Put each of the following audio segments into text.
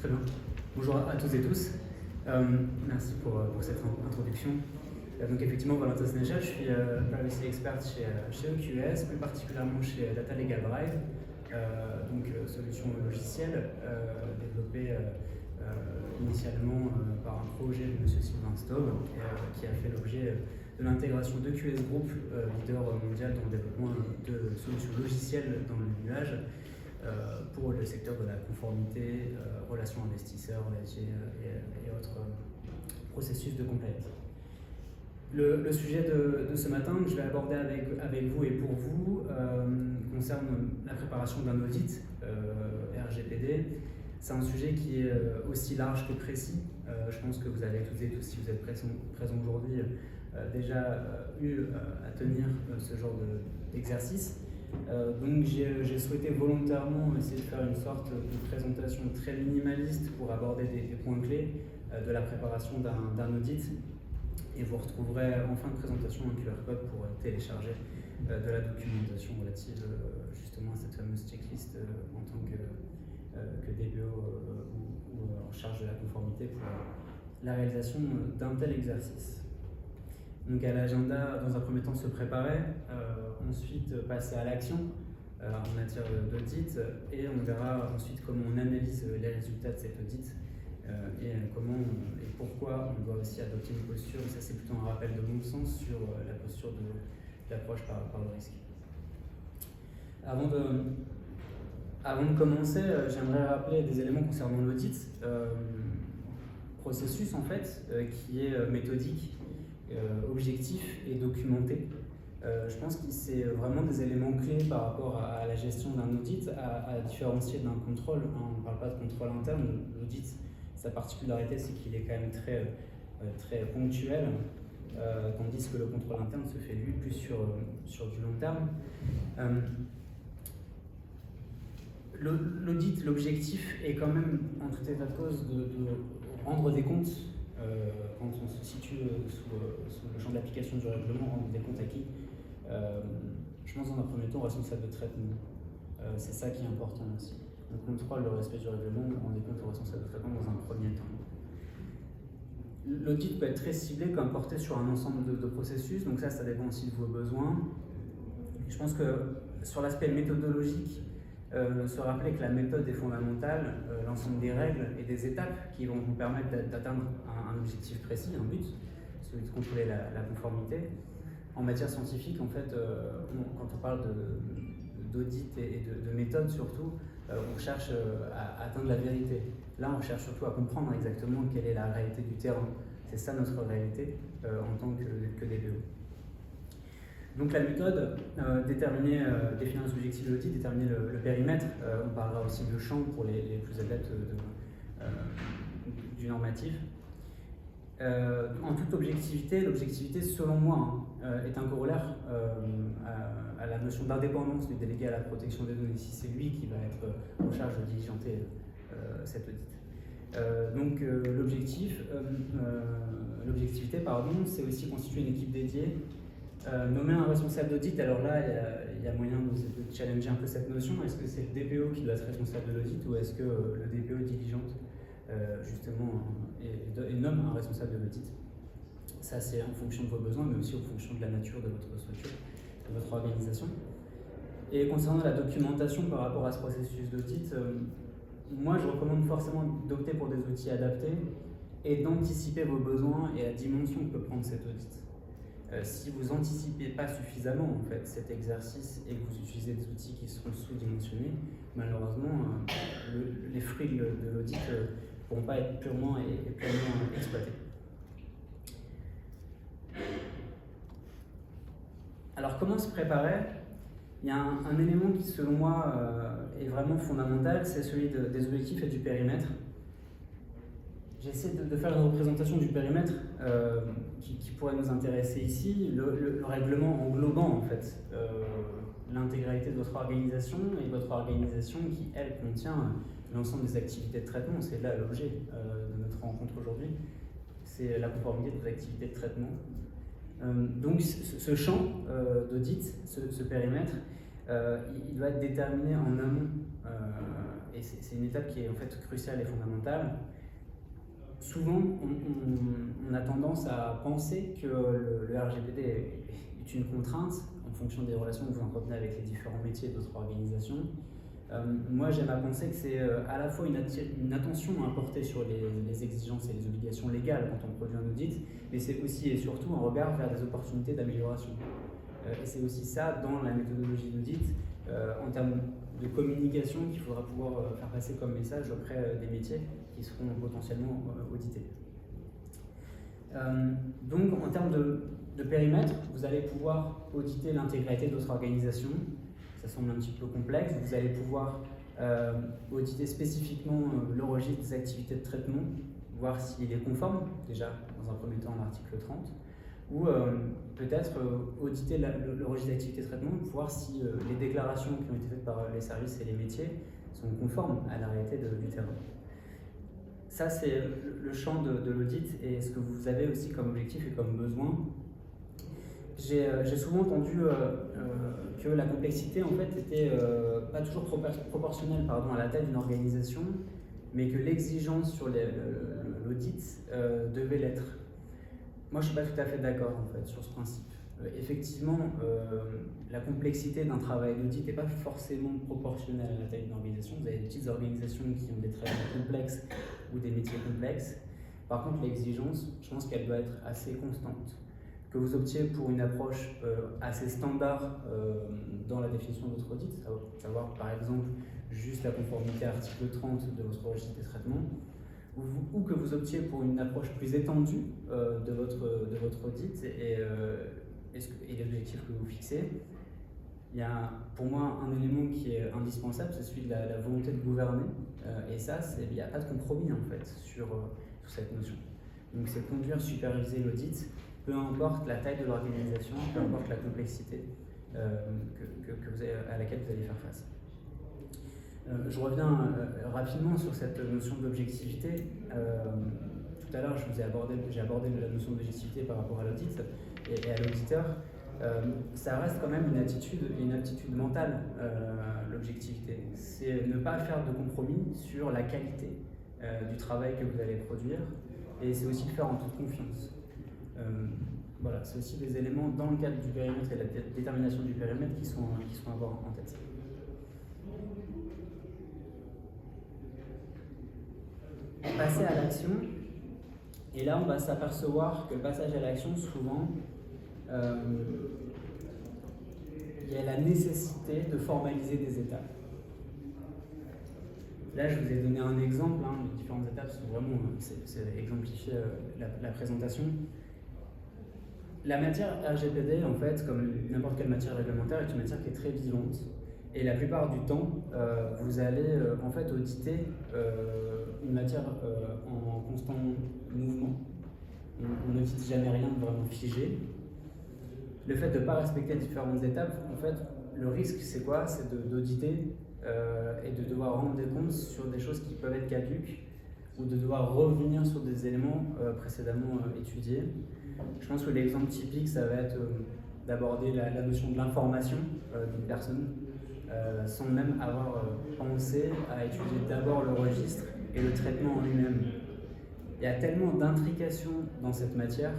Très bien. Bonjour à tous et tous. Merci pour cette introduction. Donc effectivement, Valentin Sénéchal, je suis privacy expert chez EQS, plus particulièrement chez Data Legal Drive, solution logicielle développée initialement par un projet de M. Sylvain Staub, qui a fait l'objet de l'intégration d'EQS Group, leader mondial dans le développement de solutions logicielles dans le nuage, pour le secteur de la conformité, relations investisseurs, et autres processus de compliance. Le sujet de ce matin que je vais aborder avec vous et pour vous concerne la préparation d'un audit RGPD. C'est un sujet qui est aussi large que précis. Je pense que vous avez toutes et tous, si vous êtes présents aujourd'hui, déjà eu à tenir ce genre d'exercice. Donc j'ai souhaité volontairement essayer de faire une sorte de présentation très minimaliste pour aborder des points clés de la préparation d'un audit. Et vous retrouverez en fin de présentation un QR code pour télécharger de la documentation relative justement à cette fameuse checklist en tant que DPO ou en charge de la conformité pour la réalisation d'un tel exercice. Donc à l'agenda, dans un premier temps, se préparer, ensuite passer à l'action en matière d'audit, et on verra ensuite comment on analyse les résultats de cet audit et comment et pourquoi on doit aussi adopter une posture, ça c'est plutôt un rappel de bon sens sur la posture d'approche par le risque. Avant de commencer, j'aimerais rappeler des éléments concernant l'audit, processus en fait, qui est méthodique, objectif et documenté. Je pense que c'est vraiment des éléments clés par rapport à la gestion d'un audit, à différencier d'un contrôle. On ne parle pas de contrôle interne, l'audit, sa particularité c'est qu'il est quand même très ponctuel, tandis que le contrôle interne se fait lui plus sur du long terme. L'audit, l'objectif est quand même en tout état de cause de rendre des comptes quand on se situe sous le champ d'application du règlement, rendre des comptes à qui je pense dans un premier temps au responsable de traitement. C'est ça qui est important aussi. On contrôle le respect du règlement, on rend des comptes au responsable de traitement dans un premier temps. L'audit peut être très ciblé comme porté sur un ensemble de processus, donc ça dépend aussi de vos besoins. Je pense que sur l'aspect méthodologique, se rappeler que la méthode est fondamentale, l'ensemble des règles et des étapes qui vont vous permettre d'atteindre un objectif précis, un but, celui de contrôler la conformité. En matière scientifique, en fait, quand on parle d'audit et de méthode surtout, on cherche à atteindre la vérité. Là, on cherche surtout à comprendre exactement quelle est la réalité du terrain. C'est ça notre réalité en tant que DPO. Donc la méthode, définir les objectifs de l'audit, déterminer le périmètre, on parlera aussi de champ pour les plus adeptes du normatif. En toute objectivité, l'objectivité selon moi est un corollaire à la notion d'indépendance du délégué à la protection des données, si c'est lui qui va être en charge de diligenter cet audit. L'objectivité, c'est aussi constituer une équipe dédiée. Nommer un responsable d'audit, alors là, il y a moyen de challenger un peu cette notion. Est-ce que c'est le DPO qui doit être responsable de l'audit ou est-ce que le DPO diligente justement et nomme un responsable de l'audit? Ça, c'est en fonction de vos besoins, mais aussi en fonction de la nature de votre structure, de votre organisation. Et concernant la documentation par rapport à ce processus d'audit, moi, je recommande forcément d'opter pour des outils adaptés et d'anticiper vos besoins et la dimension que peut prendre cet audit. Si vous n'anticipez pas suffisamment en fait, cet exercice et que vous utilisez des outils qui seront sous-dimensionnés, malheureusement, les fruits de l'audit ne pourront pas être purement exploités. Alors, comment se préparer? Il y a un élément qui, selon moi, est vraiment fondamental, c'est celui des objectifs et du périmètre. J'essaie de faire une représentation du périmètre qui pourrait nous intéresser ici, le règlement englobant en fait l'intégralité de votre organisation et votre organisation qui, elle, contient l'ensemble des activités de traitement. C'est là l'objet de notre rencontre aujourd'hui, c'est la conformité de vos activités de traitement. Donc ce champ d'audit, ce périmètre, il doit être déterminé en amont et c'est une étape qui est en fait cruciale et fondamentale. Souvent, on a tendance à penser que le RGPD est une contrainte en fonction des relations que vous entretenez avec les différents métiers de votre organisation. Moi, j'aime à penser que c'est à la fois une attention à porter sur les exigences et les obligations légales quand on produit un audit, mais c'est aussi et surtout un regard vers des opportunités d'amélioration. Et c'est aussi ça dans la méthodologie d'audit, en termes de communication qu'il faudra pouvoir faire passer comme message auprès des métiers qui seront potentiellement audités. Donc en termes de périmètre, vous allez pouvoir auditer l'intégralité de votre organisation. Ça semble un petit peu complexe. Vous allez pouvoir auditer spécifiquement le registre des activités de traitement, voir s'il est conforme, déjà dans un premier temps à l'article 30, ou peut-être auditer le registre d'activité de traitement pour voir si les déclarations qui ont été faites par les services et les métiers sont conformes à la réalité du terrain. Ça, c'est le champ de l'audit et ce que vous avez aussi comme objectif et comme besoin. J'ai souvent entendu que la complexité en fait était pas toujours proportionnelle à la taille d'une organisation, mais que l'exigence sur l'audit devait l'être. Moi, je ne suis pas tout à fait d'accord en fait, sur ce principe. Effectivement, la complexité d'un travail d'audit n'est pas forcément proportionnelle à la taille d'une organisation. Vous avez des petites organisations qui ont des traitements complexes ou des métiers complexes. Par contre, l'exigence, je pense qu'elle doit être assez constante. Que vous optiez pour une approche assez standard dans la définition de votre audit, savoir par exemple juste la conformité à l'article 30 de votre registre des traitements, ou que vous optiez pour une approche plus étendue de votre audit et les objectifs que vous fixez. Il y a pour moi un élément qui est indispensable, c'est celui de la volonté de gouverner, et ça, il n'y a pas de compromis en fait sur cette notion. Donc c'est conduire, superviser l'audit, peu importe la taille de l'organisation, peu importe la complexité à laquelle vous allez faire face. Je reviens rapidement sur cette notion d'objectivité. Tout à l'heure, j'ai abordé la notion d'objectivité par rapport à l'audit et à l'auditeur. Ça reste quand même une aptitude mentale, l'objectivité. C'est ne pas faire de compromis sur la qualité du travail que vous allez produire, et c'est aussi le faire en toute confiance. Voilà, c'est aussi des éléments dans le cadre du périmètre et de la détermination du périmètre qui sont à avoir en tête. Passer à l'action, et là on va s'apercevoir que le passage à l'action, souvent, il y a la nécessité de formaliser des étapes. Là, je vous ai donné un exemple, les différentes étapes sont vraiment, c'est exemplifier la présentation. La matière RGPD, en fait, comme n'importe quelle matière réglementaire, est une matière qui est très vivante. Et la plupart du temps, vous allez en fait auditer une matière en constant mouvement. On n'audite jamais rien de vraiment figé. Le fait de ne pas respecter différentes étapes, en fait, le risque, c'est quoi? C'est d'auditer et de devoir rendre des comptes sur des choses qui peuvent être caduques ou de devoir revenir sur des éléments précédemment étudiés. Je pense que l'exemple typique, ça va être d'aborder la notion de l'information d'une personne sans même avoir pensé à étudier d'abord le registre et le traitement en lui-même. Il y a tellement d'intrications dans cette matière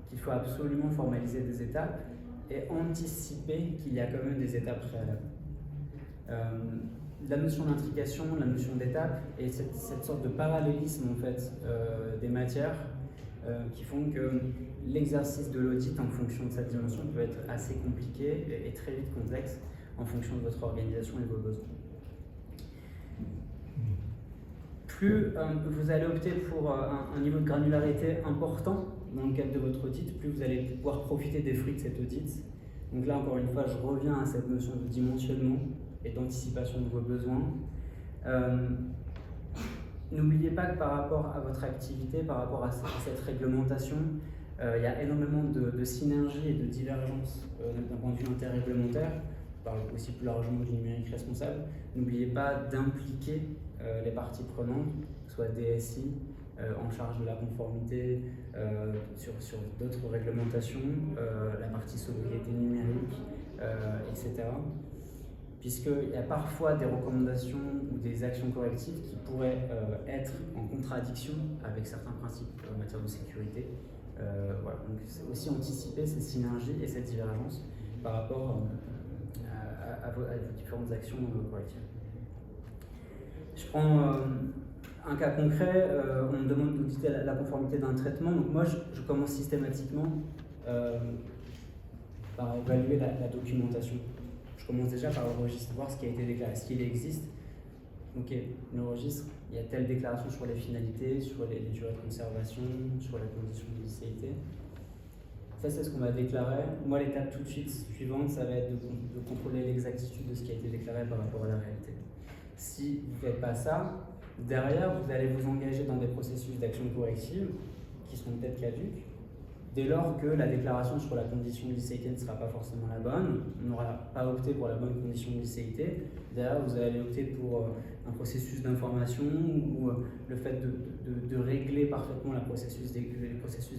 qu'il faut absolument formaliser des étapes et anticiper qu'il y a quand même des étapes préalables. La notion d'intrication, la notion d'étape et cette sorte de parallélisme en fait, des matières qui font que l'exercice de l'audit en fonction de cette dimension peut être assez compliqué et très vite complexe en fonction de votre organisation et de vos besoins. Plus vous allez opter pour un niveau de granularité important dans le cadre de votre audit, plus vous allez pouvoir profiter des fruits de cet audit. Donc là, encore une fois, je reviens à cette notion de dimensionnement et d'anticipation de vos besoins. N'oubliez pas que par rapport à votre activité, par rapport à cette réglementation, il y a énormément de synergie et de divergence d'un point de vue interréglementaire. Je parle aussi plus largement du numérique responsable. N'oubliez pas d'impliquer les parties prenantes, que ce soit DSI, en charge de la conformité sur d'autres réglementations, la partie sobriété numérique, etc. puisqu'il y a parfois des recommandations ou des actions correctives qui pourraient être en contradiction avec certains principes en matière de sécurité. Voilà. Donc c'est aussi anticiper ces synergies et cette divergence par rapport à vos différentes actions correctives. Je prends un cas concret, on me demande d'auditer la conformité d'un traitement, donc moi je commence systématiquement par évaluer la documentation. Je commence déjà par le registre, voir ce qui a été déclaré, est-ce qu'il existe. Ok, le registre, il y a telle déclaration sur les finalités, sur les durées de conservation, sur la condition de licéité. Ça, c'est ce qu'on va déclarer. Moi, l'étape tout de suite suivante, ça va être de contrôler l'exactitude de ce qui a été déclaré par rapport à la réalité. Si vous ne faites pas ça, derrière, vous allez vous engager dans des processus d'action corrective qui seront peut-être caduques, dès lors que la déclaration sur la condition de licéité ne sera pas forcément la bonne, on n'aura pas opté pour la bonne condition de licéité, derrière vous allez opter pour un processus d'information ou le fait de régler parfaitement les processus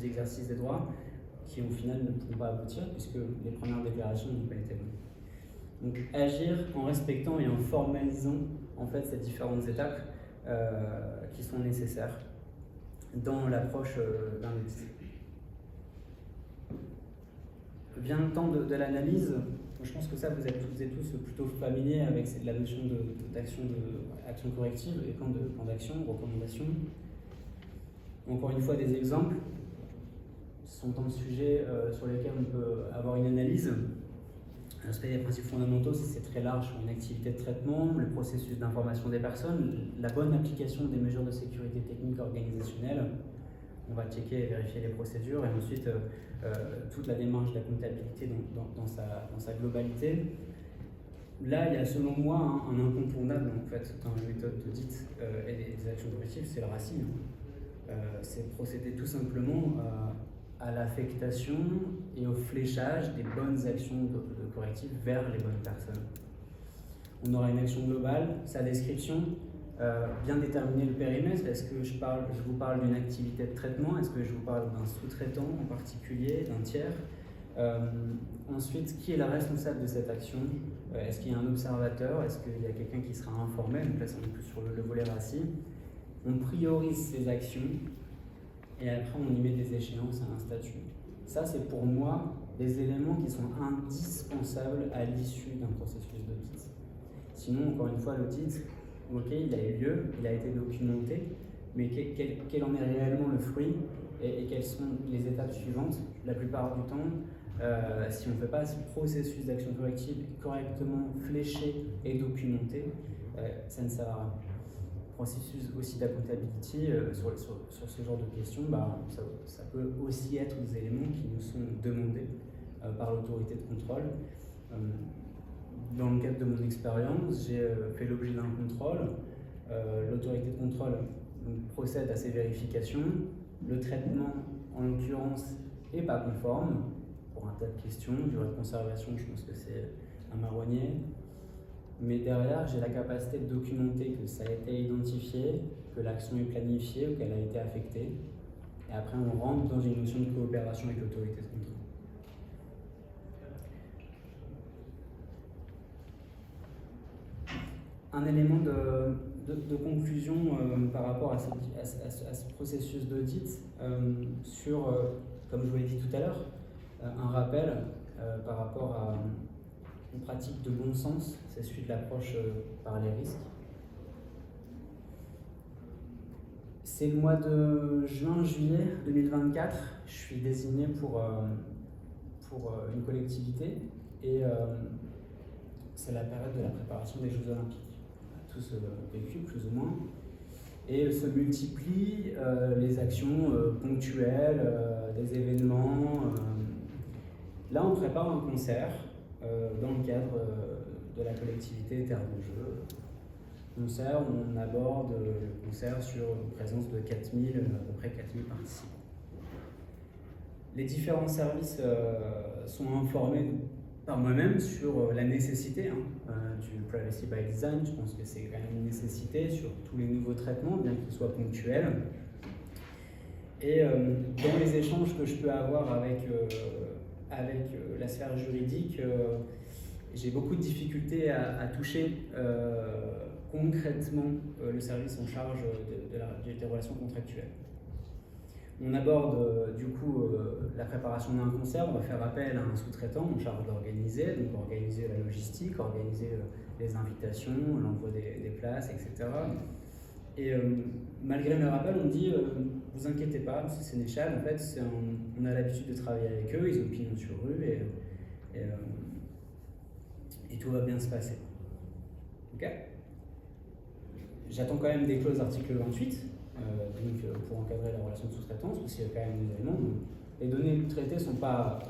d'exercice des droits qui au final ne pourront pas aboutir puisque les premières déclarations n'ont pas été bonnes. Donc agir en respectant et en formalisant en fait ces différentes étapes qui sont nécessaires dans l'approche d'un audit. Vient le temps de l'analyse. Je pense que ça, vous êtes toutes et tous plutôt familiers avec la notion d'action corrective et plan d'action, recommandation. Encore une fois, des exemples. Ce sont tant de sujets sur lesquels on peut avoir une analyse. Le respect des principes fondamentaux, c'est très large sur une activité de traitement, le processus d'information des personnes, la bonne application des mesures de sécurité technique organisationnelle. On va checker et vérifier les procédures et ensuite toute la démarche de la comptabilité dans sa globalité. Là, il y a selon moi un incontournable en fait, dans la méthode d'audit et des actions correctives, c'est le RACI. C'est procéder tout simplement à l'affectation et au fléchage des bonnes actions de correctifs vers les bonnes personnes. On aura une action globale, sa description, bien déterminer le périmètre. Est-ce que je vous parle d'une activité de traitement? Est-ce que je vous parle d'un sous-traitant en particulier, d'un tiers? Ensuite, qui est le responsable de cette action? Est-ce qu'il y a un observateur? Est-ce qu'il y a quelqu'un qui sera informé? Donc là, c'est plus sur le volet RACI. On priorise ces actions et après, on y met des échéances à un statut. Ça, c'est pour moi des éléments qui sont indispensables à l'issue d'un processus d'audit. Sinon, encore une fois, l'audit, ok, il a eu lieu, il a été documenté, mais quel en est réellement le fruit et quelles sont les étapes suivantes? La plupart du temps, si on ne fait pas ce processus d'action corrective correctement fléché et documenté, ça ne sert à rien. Processus aussi d'accountability sur ce genre de questions, ça peut aussi être des éléments qui nous sont demandés par l'autorité de contrôle. Dans le cadre de mon expérience, j'ai fait l'objet d'un contrôle. L'autorité de contrôle procède à ces vérifications. Le traitement, en l'occurrence, n'est pas conforme pour un tas de questions. Durée de conservation, je pense que c'est un marronnier. Mais derrière, j'ai la capacité de documenter que ça a été identifié, que l'action est planifiée ou qu'elle a été affectée. Et après, on rentre dans une notion de coopération avec l'autorité de contrôle. Un élément de conclusion par rapport à ce processus d'audit sur, comme je vous l'ai dit tout à l'heure, un rappel par rapport à une pratique de bon sens, c'est celui de l'approche par les risques. C'est le mois de juin-juillet 2024, je suis désigné pour une collectivité et c'est la période de la préparation des Jeux Olympiques. On a tous vécu plus ou moins. Et se multiplient les actions ponctuelles, des événements. Là, on prépare un concert dans le cadre de la collectivité Terre de Jeu. Concert où on aborde le concert sur une présence de 4000, à peu près 4000 participants. Les différents services sont informés par moi-même sur la nécessité du privacy by design. Je pense que c'est quand même une nécessité sur tous les nouveaux traitements, bien qu'ils soient ponctuels. Et dans les échanges que je peux avoir avec la sphère juridique, j'ai beaucoup de difficultés à toucher concrètement le service en charge des relations contractuelles. On aborde du coup la préparation d'un concert, on va faire appel à un sous-traitant en charge d'organiser, donc organiser la logistique, organiser les invitations, l'envoi des places, etc. Et malgré mes rappels, on me dit vous inquiétez pas, c'est Sénéchal, en fait, on a l'habitude de travailler avec eux, ils ont pignon sur rue et tout va bien se passer. Ok. J'attends quand même des clauses article 28, pour encadrer la relation de sous-traitance, parce qu'il y a quand même des éléments. Les données traitées ne sont pas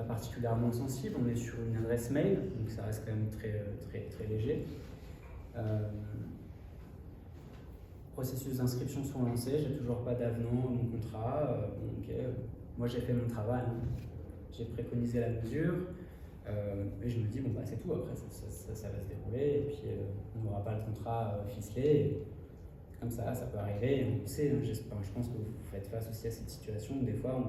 particulièrement sensibles, on est sur une adresse mail, donc ça reste quand même très léger. Processus d'inscription sont lancés, j'ai toujours pas d'avenant à mon contrat, moi j'ai fait mon travail, hein. J'ai préconisé la mesure, et je me dis, bon bah c'est tout, après ça va se dérouler, et puis on n'aura pas le contrat ficelé, comme ça peut arriver, et on le sait, hein, je pense que vous faites face aussi à cette situation où des fois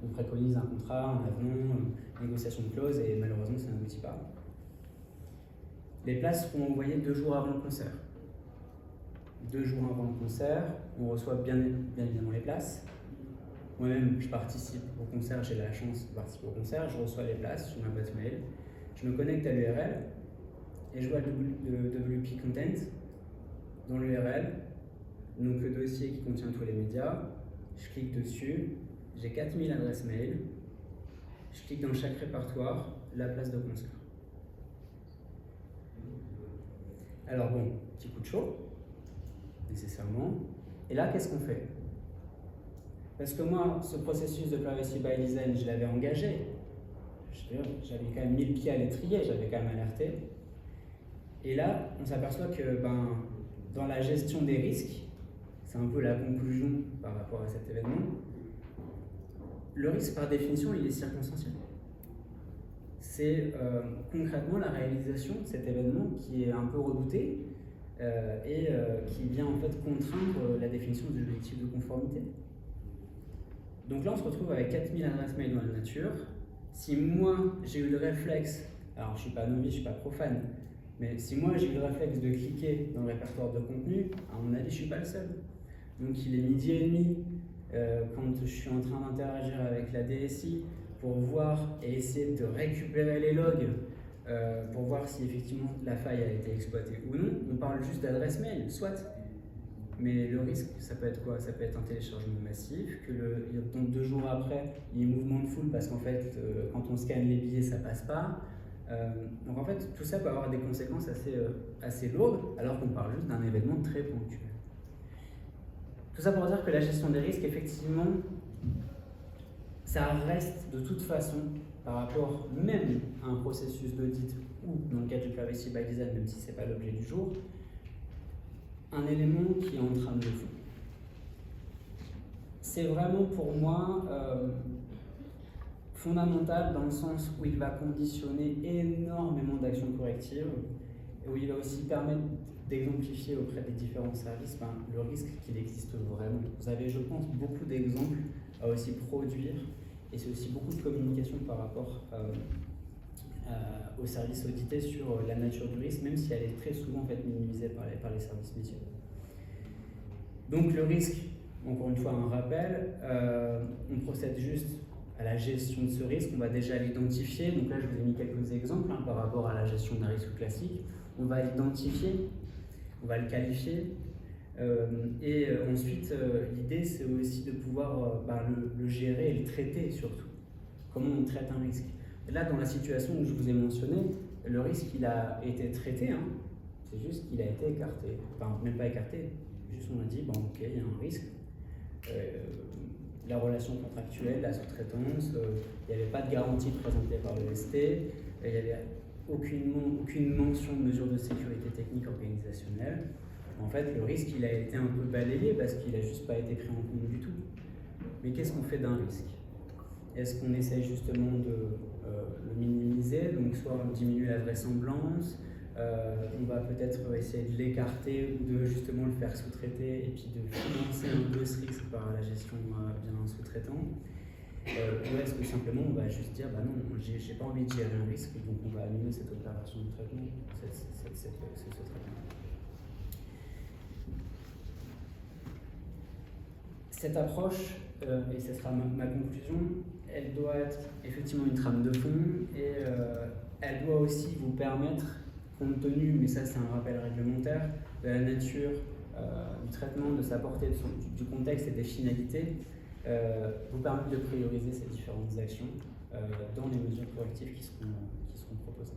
on préconise un contrat, un avenant, négociation de clause, et malheureusement ça n'aboutit pas. Les places seront envoyées 2 jours avant le concert. 2 jours avant le concert, on reçoit bien évidemment les places. Moi-même, je participe au concert, j'ai la chance de participer au concert, je reçois les places sur ma boîte mail, je me connecte à l'URL et je vois le WP Content dans l'URL, donc le dossier qui contient tous les médias. Je clique dessus, j'ai 4000 adresses mail, je clique dans chaque répertoire, la place de concert. Alors bon, petit coup de chaud, nécessairement. Et là, qu'est-ce qu'on fait? Parce que moi, ce processus de Privacy by Design, je l'avais engagé. J'avais quand même mis le pied à l'étrier, j'avais quand même alerté. Et là, on s'aperçoit que dans la gestion des risques, c'est un peu la conclusion par rapport à cet événement, le risque, par définition, il est circonstanciel. C'est concrètement la réalisation de cet événement qui est un peu redouté et qui vient en fait contraindre la définition des objectifs de conformité. Donc là, on se retrouve avec 4000 adresses mail dans la nature. Si moi, j'ai eu le réflexe, alors je ne suis pas novice, je ne suis pas profane, mais si moi, j'ai eu le réflexe de cliquer dans le répertoire de contenu, à mon avis, je ne suis pas le seul. Donc il est 12h30 quand je suis en train d'interagir avec la DSI pour voir et essayer de récupérer les logs pour voir si effectivement la faille a été exploitée ou non. On parle juste d'adresse mail, soit. Mais le risque, ça peut être quoi? Ça peut être un téléchargement massif, que donc 2 jours après, il y ait mouvement de foule parce qu'en fait, quand on scanne les billets, ça passe pas. Donc en fait, tout ça peut avoir des conséquences assez lourdes, alors qu'on parle juste d'un événement très ponctuel. Tout ça pour dire que la gestion des risques, effectivement, ça reste de toute façon, par rapport même à un processus d'audit ou dans le cadre du Privacy by Design, même si ce n'est pas l'objet du jour, un élément qui entrave le fond. C'est vraiment pour moi fondamental dans le sens où il va conditionner énormément d'actions correctives et où il va aussi permettre d'exemplifier auprès des différents services le risque qu'il existe vraiment. Vous avez, je pense, beaucoup d'exemples à aussi produire et c'est aussi beaucoup de communication par rapport aux services audités sur la nature du risque, même si elle est très souvent en fait, minimisée par les services métiers. Donc le risque, encore une fois un rappel, on procède juste à la gestion de ce risque, on va déjà l'identifier, donc là je vous ai mis quelques exemples par rapport à la gestion d'un risque classique, on va l'identifier, on va le qualifier, et ensuite l'idée c'est aussi de pouvoir le gérer et le traiter surtout. Comment on traite un risque? Et là dans la situation où je vous ai mentionné, le risque il a été traité, hein, c'est juste qu'il a été écarté, enfin même pas écarté, juste on a dit bon ok il y a un risque, la relation contractuelle, la sous-traitance, il n'y avait pas de garantie présentée par le ST, il n'y avait aucune mention de mesure de sécurité technique organisationnelle. En fait, le risque, il a été un peu balayé parce qu'il n'a juste pas été pris en compte du tout. Mais qu'est-ce qu'on fait d'un risque? Est-ce qu'on essaye justement de le minimiser, donc soit on diminue la vraisemblance, on va peut-être essayer de l'écarter ou de justement le faire sous-traiter et puis de financer un peu ce risque par la gestion bien sous-traitant. ou est-ce que simplement on va juste dire bah non, j'ai pas envie de gérer un risque, donc on va annuler cette opération de traitement, ce traitement. Cette approche, et ce sera ma conclusion, elle doit être effectivement une trame de fond et elle doit aussi vous permettre, compte tenu, mais ça c'est un rappel réglementaire, de la nature du traitement, de sa portée, du contexte et des finalités, vous permettre de prioriser ces différentes actions dans les mesures correctives qui seront proposées.